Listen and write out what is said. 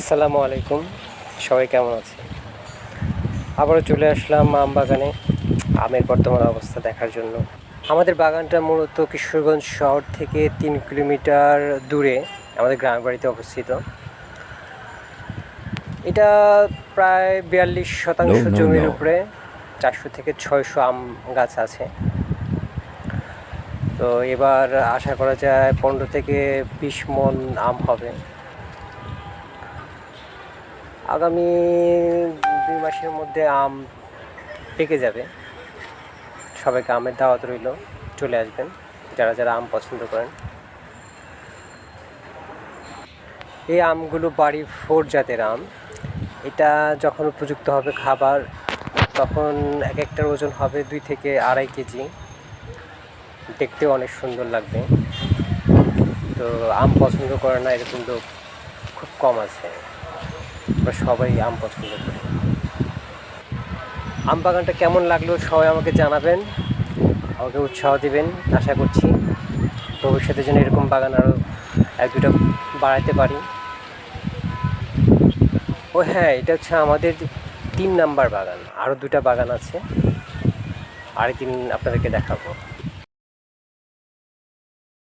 আসসালামু আলাইকুম, সবাই কেমন আছে? আবারও চলে আসলাম আম বাগানে আমের বর্তমান অবস্থা দেখার জন্য। আমাদের বাগানটা মূলত কিশোরগঞ্জ শহর থেকে 3 কিলোমিটার দূরে আমাদের গ্রামের বাড়িতে অবস্থিত। এটা প্রায় 42% No, no, জমির no. উপরে 400 থেকে 600 আম গাছ আছে। তো এবার আশা করা যায় 15 থেকে 20 মণ আম হবে। আগামী 2 মাসের মধ্যে আম পেকে যাবে। সবাইকে আমের দাওয়াত রইল, চলে আসবেন যারা যারা আম পছন্দ করেন। এই আমগুলো বাড়ি 4 জাতের আম। এটা যখন উপযুক্ত হবে খাবার, তখন এক একটার ওজন হবে 2 থেকে 2.5 কেজি। দেখতেও অনেক সুন্দর লাগবে। তো আম পছন্দ করে না এরকম লোক খুব কম আছে। আমরা সবাই আম পছন্দ করি। আম বাগানটা কেমন লাগলো সবাই আমাকে জানাবেন, আমাকে উৎসাহ দিবেন। আশা করছি ভবিষ্যতে যেন এরকম বাগান আরও 1-2টা বাড়াতে পারি। ও হ্যাঁ, এটা হচ্ছে আমাদের 3 নাম্বার বাগান। আরও 2টা বাগান আছে, আরেকদিন আপনাদেরকে দেখাবো।